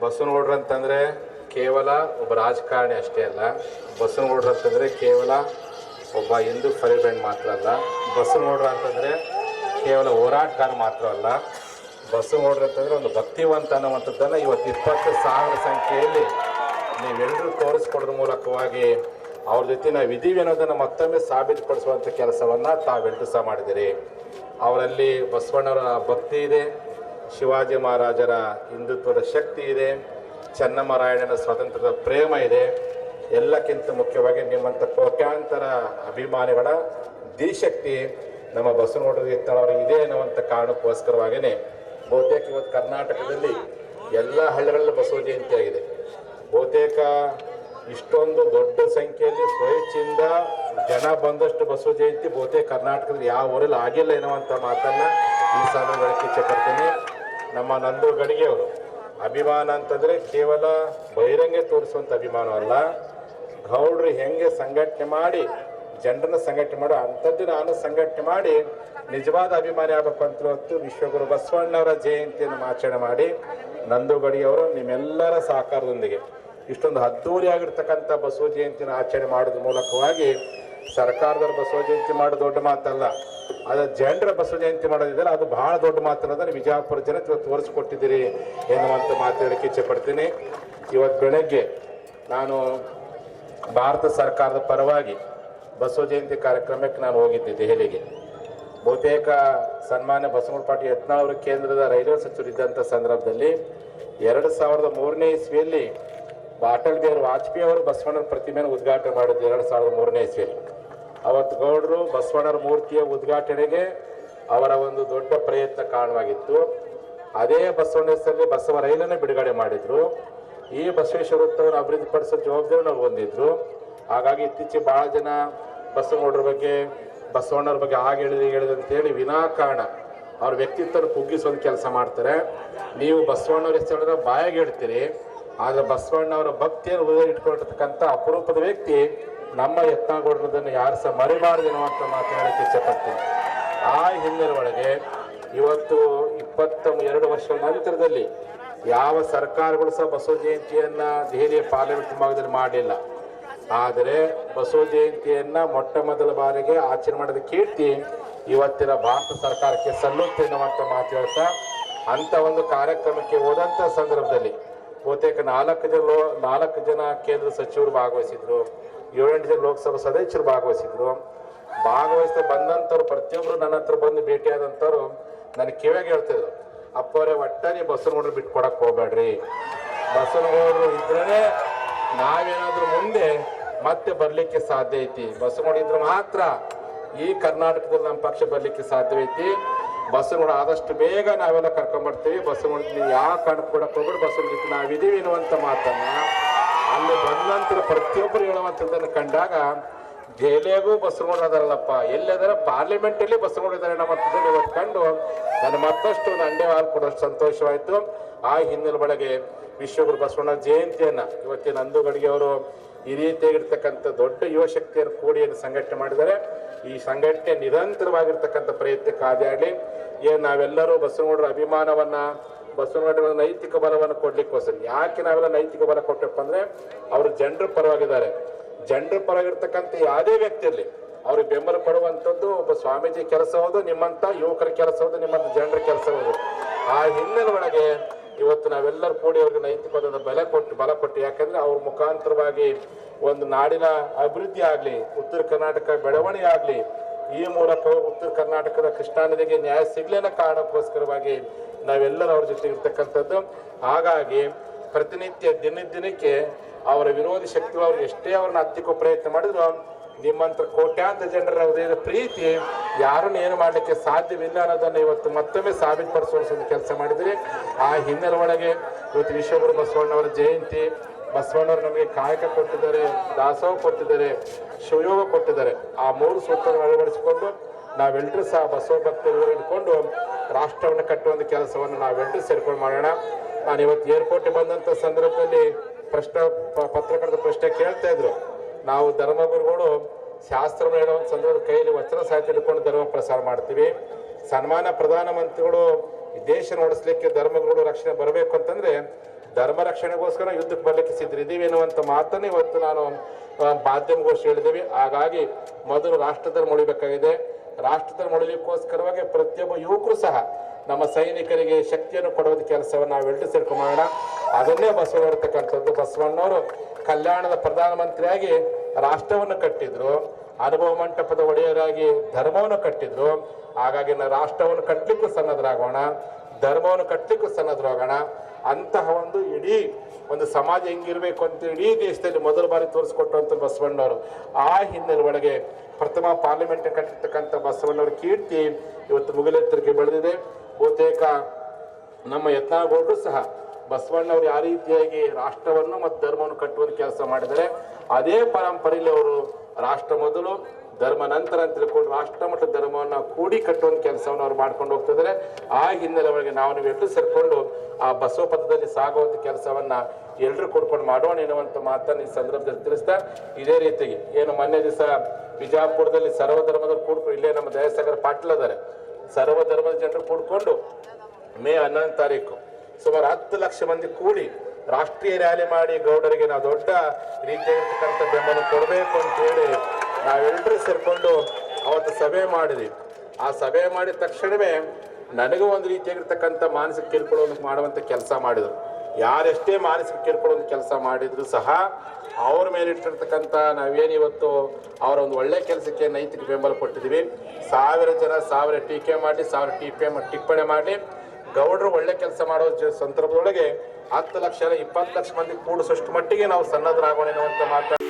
ಬಸವನಗೌಡರು ಅಂತಂದರೆ ಕೇವಲ ಒಬ್ಬ ರಾಜಕಾರಣಿ ಅಷ್ಟೇ ಅಲ್ಲ. ಬಸವನಗೌಡರು ಅಂತಂದರೆ ಕೇವಲ ಒಬ್ಬ ಹಿಂದೂ ಫರಿಬ್ಯಾಂಡ್ ಮಾತ್ರ ಅಲ್ಲ. ಬಸವನಗೌಡರು ಅಂತಂದರೆ ಕೇವಲ ಹೋರಾಟಗಾರ ಮಾತ್ರ ಅಲ್ಲ. ಬಸವನಗೌಡರು ಅಂತಂದರೆ ಒಂದು ಭಕ್ತಿವಂತ ಅನ್ನುವಂಥದ್ದನ್ನು ಇವತ್ತು 20,000 ಸಂಖ್ಯೆಯಲ್ಲಿ ನೀವೆಲ್ಲರೂ ತೋರಿಸ್ಕೊಡೋದ್ರ ಮೂಲಕವಾಗಿ ಅವ್ರ ಜೊತೆ ನಾವು ಇದೀವಿ ಅನ್ನೋದನ್ನು ಮತ್ತೊಮ್ಮೆ ಸಾಬೀತುಪಡಿಸುವಂಥ ಕೆಲಸವನ್ನು ತಾವೆಲ್ಲರೂ ಸಹ ಮಾಡಿದ್ದೀರಿ. ಅವರಲ್ಲಿ ಬಸವಣ್ಣವರ ಭಕ್ತಿ ಇದೆ, ಶಿವಾಜಿ ಮಹಾರಾಜರ ಹಿಂದುತ್ವದ ಶಕ್ತಿ ಇದೆ, ಚೆನ್ನಮರಾಯಣನ ಸ್ವಾತಂತ್ರ್ಯದ ಪ್ರೇಮ ಇದೆ. ಎಲ್ಲಕ್ಕಿಂತ ಮುಖ್ಯವಾಗಿ ನಿಮ್ಮಂಥ ಕೋಟ್ಯಾಂತರ ಅಭಿಮಾನಿಗಳ ಧೀಶಕ್ತಿ ನಮ್ಮ ಬಸವನಗೌಡರಿಗೆ ಇದೆ ಅನ್ನುವಂಥ ಕಾರಣಕ್ಕೋಸ್ಕರವಾಗಿಯೇ ಬಹುತೇಕ ಇವತ್ತು ಕರ್ನಾಟಕದಲ್ಲಿ ಎಲ್ಲ ಹಳ್ಳಿಗಳಲ್ಲಿ ಬಸವ ಜಯಂತಿ ಆಗಿದೆ. ಬಹುತೇಕ ಇಷ್ಟೊಂದು ದೊಡ್ಡ ಸಂಖ್ಯೆಯಲ್ಲಿ ಸ್ವಇಚ್ಛೆಯಿಂದ ಜನ ಬಂದಷ್ಟು ಬಸವ ಜಯಂತಿ ಬಹುತೇಕ ಕರ್ನಾಟಕದಲ್ಲಿ ಯಾವ ಊರಲ್ಲಿ ಆಗಿಲ್ಲ ಎನ್ನುವಂಥ ಮಾತನ್ನು ಈ ಸಂದರ್ಭದಲ್ಲಿ ಇಚ್ಛೆಪಡ್ತೀನಿ. ನಮ್ಮ ನಂದು ಗಡಿಗೆಯವರು ಅಭಿಮಾನ ಅಂತಂದರೆ ಕೇವಲ ಬಹಿರಂಗ ತೋರಿಸುವಂಥ ಅಭಿಮಾನವಲ್ಲ, ಗೌಡ್ರು ಹೆಂಗೆ ಸಂಘಟನೆ ಮಾಡಿ ಜನರನ್ನ ಸಂಘಟನೆ ಮಾಡೋ ಅಂಥದ್ದು ನಾನು ಸಂಘಟನೆ ಮಾಡಿ ನಿಜವಾದ ಅಭಿಮಾನಿ ಆಗಬೇಕು ಅಂತ ಹೊತ್ತು ವಿಶ್ವಗುರು ಬಸವಣ್ಣವರ ಜಯಂತಿಯನ್ನು ಆಚರಣೆ ಮಾಡಿ ನಂದು ಗಡಿಗೆಯವರು ನಿಮ್ಮೆಲ್ಲರ ಸಹಕಾರದೊಂದಿಗೆ ಇಷ್ಟೊಂದು ಅದ್ದೂರಿಯಾಗಿರ್ತಕ್ಕಂಥ ಬಸವ ಜಯಂತಿನ ಆಚರಣೆ ಮಾಡೋದ್ರ ಮೂಲಕವಾಗಿ ಸರ್ಕಾರದವ್ರು ಬಸವ ಜಯಂತಿ ಮಾಡೋದು ದೊಡ್ಡ ಮಾತಲ್ಲ, ಅದು ಜನರ ಬಸವ ಜಯಂತಿ ಮಾಡೋದಿದ್ದಾರೆ ಅದು ಬಹಳ ದೊಡ್ಡ ಮಾತನ್ನೋದನ್ನು ವಿಜಯಪುರ ಜನ ಇವತ್ತು ತೋರಿಸ್ಕೊಟ್ಟಿದ್ದೀರಿ ಎನ್ನುವಂಥ ಮಾತಾಡೋಕ್ಕೆ ಇಚ್ಛೆ ಪಡ್ತೀನಿ. ಇವತ್ತು ಬೆಳಗ್ಗೆ ನಾನು ಭಾರತ ಸರ್ಕಾರದ ಪರವಾಗಿ ಬಸವ ಜಯಂತಿ ಕಾರ್ಯಕ್ರಮಕ್ಕೆ ನಾನು ಹೋಗಿದ್ದೆ ದೆಹಲಿಗೆ. ಬಹುತೇಕ ಸನ್ಮಾನ್ಯ ಬಸವನಗೌಡ ಪಾಟೀಲ್ ಯತ್ನಾಳ್ ಅವರು ಕೇಂದ್ರದ ರೈಲ್ವೆ ಸಚಿವರಿದ್ದಂಥ ಸಂದರ್ಭದಲ್ಲಿ 2003ನೇ ಇಸ್ವಿಯಲ್ಲಿ ಅಟಲ್ ಬಿಹಾರಿ ವಾಜಪೇಯಿ ಅವರು ಬಸವಣ್ಣನ ಪ್ರತಿಮೆಯನ್ನು ಉದ್ಘಾಟನೆ ಮಾಡಿದ್ದು 2003ನೇ ಇಸ್ವಿಯಲ್ಲಿ. ಅವತ್ತು ಗೌಡರು ಬಸವಣ್ಣರ ಮೂರ್ತಿಯ ಉದ್ಘಾಟನೆಗೆ ಅವರ ಒಂದು ದೊಡ್ಡ ಪ್ರಯತ್ನ ಕಾರಣವಾಗಿತ್ತು. ಅದೇ ಬಸವಣ್ಣ ಹೆಸರಲ್ಲಿ ಬಸವ ರೈಲನ್ನು ಬಿಡುಗಡೆ ಮಾಡಿದ್ರು. ಈ ಬಸವೇಶ್ವರ ವೃತ್ತವನ್ನು ಅಭಿವೃದ್ಧಿಪಡಿಸೋ ಜವಾಬ್ದಾರಿ ನಾವು ಹೊಂದಿದ್ರು. ಹಾಗಾಗಿ ಇತ್ತೀಚೆಗೆ ಭಾಳ ಜನ ಬಸವನಗೌಡರ ಬಗ್ಗೆ ಬಸವಣ್ಣವ್ರ ಬಗ್ಗೆ ಹೇಳಿದೆ ಅಂತೇಳಿ ವಿನಾಕಾರಣ ಅವ್ರ ವ್ಯಕ್ತಿತ್ವನ ಕುಗ್ಗಿಸೋದು ಕೆಲಸ ಮಾಡ್ತಾರೆ. ನೀವು ಬಸವಣ್ಣವ್ರ ಹೆಸರನ್ನ ಬಾಯಾಗಿ ಹೇಳ್ತೀರಿ, ಆದರೆ ಬಸವಣ್ಣವರ ಭಕ್ತಿಯನ್ನು ಹೃದಯ ಇಟ್ಕೊಂಡಿರ್ತಕ್ಕಂಥ ಅಪರೂಪದ ವ್ಯಕ್ತಿ ನಮ್ಮ ಯತ್ನಾಳಗೌಡರದನ್ನು ಯಾರು ಸಹ ಮರಿಬಾರದು ಅನ್ನುವಂಥ ಮಾತನಾಡಲಿಕ್ಕೆ ಇಚ್ಛೆಪಡ್ತೀನಿ. ಆ ಹಿನ್ನೆಲೆ ಒಳಗೆ ಇವತ್ತು 22 ವರ್ಷಗಳ ನಂತರದಲ್ಲಿ ಯಾವ ಸರ್ಕಾರಗಳು ಸಹ ಬಸವ ಜಯಂತಿಯನ್ನು ದೆಹಲಿಯ ಪಾರ್ಲಿಮೆಂಟ್ ಭಾಗದಲ್ಲಿ ಮಾಡಲಿಲ್ಲ. ಆದರೆ ಬಸವ ಜಯಂತಿಯನ್ನು ಮೊಟ್ಟ ಮೊದಲ ಬಾರಿಗೆ ಆಚರಣೆ ಮಾಡಿದ ಕೀರ್ತಿ ಇವತ್ತಿನ ಭಾರತ ಸರ್ಕಾರಕ್ಕೆ ಸಲ್ಲುತ್ತೆ ಎನ್ನುವಂಥ ಮಾತು ಹೇಳ್ತಾ ಅಂಥ ಒಂದು ಕಾರ್ಯಕ್ರಮಕ್ಕೆ ಹೋದಂಥ ಸಂದರ್ಭದಲ್ಲಿ ಬಹುತೇಕ 4 ಜನ ಕೇಂದ್ರ ಸಚಿವರು ಭಾಗವಹಿಸಿದ್ರು, 7-8 ಜನ ಲೋಕಸಭಾ ಸದಸ್ಯರು ಭಾಗವಹಿಸಿದ್ರು. ಭಾಗವಹಿಸ್ತಾ ಬಂದಂಥವ್ರು ಪ್ರತಿಯೊಬ್ಬರು ನನ್ನ ಹತ್ರ ಬಂದು ಭೇಟಿಯಾದಂಥವ್ರು ನನಗೆ ಕಿವಿಯಾಗಿ ಹೇಳ್ತಿದ್ರು, ಅಪ್ಪವರೇ ಒಟ್ಟ ನೀವು ಬಸವನಗೌಡರು ಬಿಟ್ಕೊಡಕ್ಕೆ ಹೋಗ್ಬೇಡ್ರಿ, ಬಸವನಗೌಡರು ಇದ್ರೇ ನಾವೇನಾದ್ರೂ ಮುಂದೆ ಮತ್ತೆ ಬರಲಿಕ್ಕೆ ಸಾಧ್ಯ ಐತಿ, ಬಸವನಗೌಡ ಇದ್ರೆ ಮಾತ್ರ ಈ ಕರ್ನಾಟಕದಲ್ಲಿ ನಮ್ಮ ಪಕ್ಷ ಬರಲಿಕ್ಕೆ ಸಾಧ್ಯವೈತಿ, ಬಸವನಗೌಡ ಆದಷ್ಟು ಬೇಗ ನಾವೆಲ್ಲ ಕರ್ಕೊಂಡ್ಬರ್ತೀವಿ, ಬಸವನಗೌಡ ನೀವು ಯಾವ ಕಾರಣಕ್ಕೆ ಕೊಡಕ್ಕೆ ಹೋಗ್ಬಿಟ್ಟು ಬಸವನ ಜೊತೆ ನಾವಿದ್ದೀವಿ ಅನ್ನುವಂಥ ಮಾತನ್ನ ಅಲ್ಲಿ ಬಂದ ನಂತರ ಪ್ರತಿಯೊಬ್ಬರು ಹೇಳುವಂಥದ್ದನ್ನು ಕಂಡಾಗ ದೆಹಲಿಯಾಗೂ ಬಸವನಗೌಡ ಅದಾರಲ್ಲಪ್ಪ, ಎಲ್ಲದಾರ ಪಾರ್ಲಿಮೆಂಟಲ್ಲಿ ಬಸವನಗೌಡ ಇದ್ದಾರೆ ಅನ್ನುವಂಥದ್ದನ್ನು ಇವತ್ತು ಕಂಡು ನಾನು ಮತ್ತಷ್ಟು ಒಂದು ಅಂಡೆ ಹಾಲು ಕೊಡೋಷ್ಟು ಸಂತೋಷವಾಯಿತು. ಆ ಹಿನ್ನೆಲೆ ಒಳಗೆ ವಿಶ್ವಗುರು ಬಸವಣ್ಣ ಜಯಂತಿಯನ್ನು ಇವತ್ತಿನ ನಂದು ಗಡಿಗೆಯವರು ಈ ರೀತಿಯಾಗಿರ್ತಕ್ಕಂಥ ದೊಡ್ಡ ಯುವ ಶಕ್ತಿಯನ್ನು ಕೂಡಿ ಸಂಘಟನೆ ಮಾಡಿದ್ದಾರೆ. ಈ ಸಂಘಟನೆ ನಿರಂತರವಾಗಿರ್ತಕ್ಕಂಥ ಪ್ರಯತ್ನಕ್ಕೆ ಆದಿ ಏನು ನಾವೆಲ್ಲರೂ ಬಸವನಗೌಡರ ಅಭಿಮಾನವನ್ನು ಬಸವನಗೌಡರ ನೈತಿಕ ಬಲವನ್ನು ಕೊಡ್ಲಿಕ್ಕೋಸ್ಕರ ಯಾಕೆ ನಾವೆಲ್ಲ ನೈತಿಕ ಬಲ ಕೊಟ್ಟಪ್ಪ ಅಂದರೆ ಅವರು ಜನರ ಪರವಾಗಿದ್ದಾರೆ. ಜನರ ಪರವಾಗಿರ್ತಕ್ಕಂಥ ಯಾವುದೇ ವ್ಯಕ್ತಿಯಲ್ಲಿ ಅವ್ರಿಗೆ ಬೆಂಬಲ ಪಡುವಂಥದ್ದು ಒಬ್ಬ ಸ್ವಾಮೀಜಿ ಕೆಲಸ ಹೌದು, ನಿಮ್ಮಂಥ ಯುವಕರ ಕೆಲಸ ಹೌದು, ನಿಮ್ಮಂಥ ಜನರ ಕೆಲಸ ಹೌದು. ಆ ಹಿನ್ನೆಲೆ ಒಳಗೆ ಇವತ್ತು ನಾವೆಲ್ಲರೂ ಕೂಡಿ ಅವ್ರಿಗೆ ನೈತಿಕವಾದ ಬಲ ಕೊಟ್ಟು ಯಾಕಂದ್ರೆ ಅವ್ರ ಮುಖಾಂತರವಾಗಿ ಒಂದು ನಾಡಿನ ಅಭಿವೃದ್ಧಿ ಆಗಲಿ, ಉತ್ತರ ಕರ್ನಾಟಕ ಬೆಳವಣಿಗೆ ಆಗಲಿ, ಈ ಮೂಲಕ ಉತ್ತರ ಕರ್ನಾಟಕದ ಕೃಷ್ಣಾ ನದಿಗೆ ನ್ಯಾಯ ಸಿಗಲಿ ಅನ್ನೋ ಕಾರಣಕ್ಕೋಸ್ಕರವಾಗಿ ನಾವೆಲ್ಲರೂ ಅವ್ರ ಜೊತೆ ಇರ್ತಕ್ಕಂಥದ್ದು. ಹಾಗಾಗಿ ಪ್ರತಿನಿತ್ಯ ದಿನಕ್ಕೆ ಅವರ ವಿರೋಧಿ ಶಕ್ತಿಗಳು ಅವ್ರು ಎಷ್ಟೇ ಅವ್ರನ್ನ ಹತ್ತಿಕ್ಕೋ ಪ್ರಯತ್ನ ಮಾಡಿದ್ರು ನಿಮ್ಮಂಥ ಕೋಟ್ಯಾಂತರ ಜನರ ಹೃದಯದ ಪ್ರೀತಿ ಯಾರನ್ನು ಏನು ಮಾಡಲಿಕ್ಕೆ ಸಾಧ್ಯವಿಲ್ಲ ಅನ್ನೋದನ್ನು ಇವತ್ತು ಮತ್ತೊಮ್ಮೆ ಸಾಬೀತುಪಡಿಸುವ ಕೆಲಸ ಮಾಡಿದರೆ ಆ ಹಿನ್ನೆಲೆ ಒಳಗೆ ಇವತ್ತು ವಿಶ್ವಗುರು ಬಸವಣ್ಣವರ ಜಯಂತಿ, ಬಸವಣ್ಣವರು ನಮಗೆ ಕಾಯಕ ಕೊಟ್ಟಿದ್ದಾರೆ, ದಾಸೋಹ ಕೊಟ್ಟಿದ್ದಾರೆ, ಶಿವಯೋಗ ಕೊಟ್ಟಿದ್ದಾರೆ. ಆ 3 ಸೂತ್ರಗಳನ್ನು ಅಳವಡಿಸಿಕೊಂಡು ನಾವೆಲ್ಲರೂ ಸಹ ಬಸವ ಭಕ್ತರು ಇಟ್ಕೊಂಡು ರಾಷ್ಟ್ರವನ್ನು ಕಟ್ಟುವಂಥ ಕೆಲಸವನ್ನು ನಾವೆಲ್ಲರೂ ಸೇರ್ಕೊಂಡು ಮಾಡೋಣ. ನಾನು ಇವತ್ತು ಏರ್ಪೋರ್ಟ್ಗೆ ಬಂದಂಥ ಸಂದರ್ಭದಲ್ಲಿ ಪತ್ರಕರ್ತರ ಪ್ರಶ್ನೆ ಕೇಳ್ತಾ ಇದ್ರು. ನಾವು ಧರ್ಮಗುರುಗಳು ಶಾಸ್ತ್ರವನ್ನು ಹೇಳೋ ಸಂದರ್ಭದ ಕೈಯಲ್ಲಿ ವಚನ ಸಾಹಿತ್ಯ ಹಿಡ್ಕೊಂಡು ಧರ್ಮ ಪ್ರಸಾರ ಮಾಡ್ತೀವಿ. ಸನ್ಮಾನ ಪ್ರಧಾನಮಂತ್ರಿಗಳು ದೇಶ ನಡೆಸಲಿಕ್ಕೆ ಧರ್ಮಗುರುಗಳು ರಕ್ಷಣೆ ಬರಬೇಕು ಅಂತಂದ್ರೆ ಧರ್ಮ ರಕ್ಷಣೆಗೋಸ್ಕರ ಯುದ್ಧಕ್ಕೆ ಬರಲಿಕ್ಕೆ ಸಿದ್ಧರಿದ್ದೀವಿ ಎನ್ನುವಂಥ ಮಾತನ್ನು ಇವತ್ತು ನಾನು ಮಾಧ್ಯಮಗೋಷ್ಠಿ ಹೇಳಿದ್ದೀವಿ. ಹಾಗಾಗಿ ಮೊದಲು ರಾಷ್ಟ್ರಧರ್ಮ ಉಳಿಬೇಕಾಗಿದೆ. ರಾಷ್ಟ್ರಧರ್ಮ ಉಳಿಲಿಕ್ಕೋಸ್ಕರವಾಗಿ ಪ್ರತಿಯೊಬ್ಬ ಯುವಕರು ಸಹ ನಮ್ಮ ಸೈನಿಕರಿಗೆ ಶಕ್ತಿಯನ್ನು ಕೊಡುವ ಕೆಲಸವನ್ನು ನಾವೆಲ್ಲರೂ ಸೇರ್ಕೊಂಡು ಮಾಡೋಣ. ಅದನ್ನೇ ಬಸವಣ್ಣ ಇರ್ತಕ್ಕಂಥದ್ದು. ಬಸವಣ್ಣವರು ಕಲ್ಯಾಣದ ಪ್ರಧಾನಮಂತ್ರಿಯಾಗಿ ರಾಷ್ಟ್ರವನ್ನು ಕಟ್ಟಿದ್ರು, ಅನುಭವ ಮಂಟಪದ ಒಡೆಯರಾಗಿ ಧರ್ಮವನ್ನು ಕಟ್ಟಿದ್ರು. ಹಾಗಾಗಿ ನಾವು ರಾಷ್ಟ್ರವನ್ನು ಕಟ್ಟಲಿಕ್ಕೂ ಸನ್ನದ್ಧರಾಗೋಣ, ಧರ್ಮವನ್ನು ಕಟ್ಟಲಿಕ್ಕೂ ಸನ್ನದ್ಧರಾಗೋಣ. ಅಂತಹ ಒಂದು ಇಡೀ ಒಂದು ಸಮಾಜ ಹೆಂಗಿರಬೇಕು ಅಂತ ಇಡೀ ದೇಶದಲ್ಲಿ ಮೊದಲ ಬಾರಿ ತೋರಿಸ್ಕೊಟ್ಟಂಥ ಬಸವಣ್ಣವರು. ಆ ಹಿನ್ನೆಲೆ ಒಳಗೆ ಪ್ರಥಮ ಪಾರ್ಲಿಮೆಂಟ್ ಕಟ್ಟಿರ್ತಕ್ಕಂಥ ಬಸವಣ್ಣವರ ಕೀರ್ತಿ ಇವತ್ತು ಮುಗಿಲೆತ್ತರಿಗೆ ಬೆಳೆದಿದೆ. ಬಹುತೇಕ ನಮ್ಮ ಯತ್ನಾಳಗೌಡರು ಸಹ ಬಸವಣ್ಣವರು ಯಾವ ರೀತಿಯಾಗಿ ರಾಷ್ಟ್ರವನ್ನು ಮತ್ತು ಧರ್ಮವನ್ನು ಕಟ್ಟುವ ಕೆಲಸ ಮಾಡಿದರೆ ಅದೇ ಪರಂಪರೆಯಲ್ಲಿ ಅವರು ರಾಷ್ಟ್ರ ಮೊದಲು ಧರ್ಮ ನಂತರ ಅಂತ ತಿಳ್ಕೊಂಡು ರಾಷ್ಟ್ರ ಮತ್ತು ಧರ್ಮವನ್ನು ಕೂಡಿ ಕಟ್ಟುವ ಕೆಲಸವನ್ನು ಅವ್ರು ಮಾಡ್ಕೊಂಡು ಹೋಗ್ತಿದ್ದಾರೆ. ಆ ಹಿನ್ನೆಲೆ ಒಳಗೆ ನೀವೆಲ್ಲರೂ ಸೇರ್ಕೊಂಡು ಆ ಬಸವ ಪಥದಲ್ಲಿ ಸಾಗುವಂಥ ಕೆಲಸವನ್ನ ಎಲ್ಲರೂ ಕೊಡ್ಕೊಂಡು ಮಾಡೋಣ ಎನ್ನುವಂಥ ಮಾತನ್ನು ಈ ಸಂದರ್ಭದಲ್ಲಿ ತಿಳಿಸ್ತಾ, ಇದೇ ರೀತಿಗೆ ಏನು ಮೊನ್ನೆ ದಿವಸ ಬಿಜಾಪುರದಲ್ಲಿ ಸರ್ವಧರ್ಮದವ್ರು ಕೂಡ್ಕೊಂಡು, ಇಲ್ಲೇ ನಮ್ಮ ದಯಾಸಾಗರ ಪಾಟೀಲ್ ಅದಾರೆ, ಸರ್ವಧರ್ಮದ ಜನರು ಕೂಡ್ಕೊಂಡು ಮೇ 11ನೇ ತಾರೀಕು ಸುಮಾರು 10 ಲಕ್ಷ ಮಂದಿ ಕೂಡಿ ರಾಷ್ಟ್ರೀಯ ರ್ಯಾಲಿ ಮಾಡಿ ಗೌಡರಿಗೆ ನಾವು ದೊಡ್ಡ ರೀತಿಯಾಗಿರ್ತಕ್ಕಂಥ ಬೆಂಬಲ ಕೊಡಬೇಕು ಅಂತೇಳಿ ನಾವೆಲ್ಲರೂ ಸೇರ್ಕೊಂಡು ಅವತ್ತು ಸಭೆ ಮಾಡಿದ್ವಿ. ಆ ಸಭೆ ಮಾಡಿದ ತಕ್ಷಣವೇ ನನಗೂ ಒಂದು ರೀತಿಯಾಗಿರ್ತಕ್ಕಂಥ ಮಾನಸಿಕ ಕಿರುಕುಳ ಮಾಡುವಂಥ ಕೆಲಸ ಮಾಡಿದರು. ಯಾರೆಷ್ಟೇ ಮಾನಸಿಕ ಕಿರುಕುಳ ಕೆಲಸ ಮಾಡಿದ್ರು ಸಹ ಅವ್ರ ಮೇಲೆ ಇಟ್ಟಿರ್ತಕ್ಕಂಥ ನಾವೇನು ಇವತ್ತು ಅವರ ಒಂದು ಒಳ್ಳೆ ಕೆಲಸಕ್ಕೆ ನೈತಿಕ ಬೆಂಬಲ ಕೊಟ್ಟಿದ್ದೀವಿ. 1000 ಜನ 1000 ಟೀಕೆ ಮಾಡಿ 1000 ಟಿಪ್ಪಣಿ ಮಾಡಿ ಗೌಡರು ಒಳ್ಳೆ ಕೆಲಸ ಮಾಡೋ ಸಂದರ್ಭದೊಳಗೆ 10 ಲಕ್ಷ 20 ಲಕ್ಷ ಮಂದಿ ಕೂಡಿಸೋಷ್ಟು ಮಟ್ಟಿಗೆ ನಾವು ಸನ್ನದ್ಧರಾಗೋಣ ಎನ್ನುವಂಥ ಮಾತು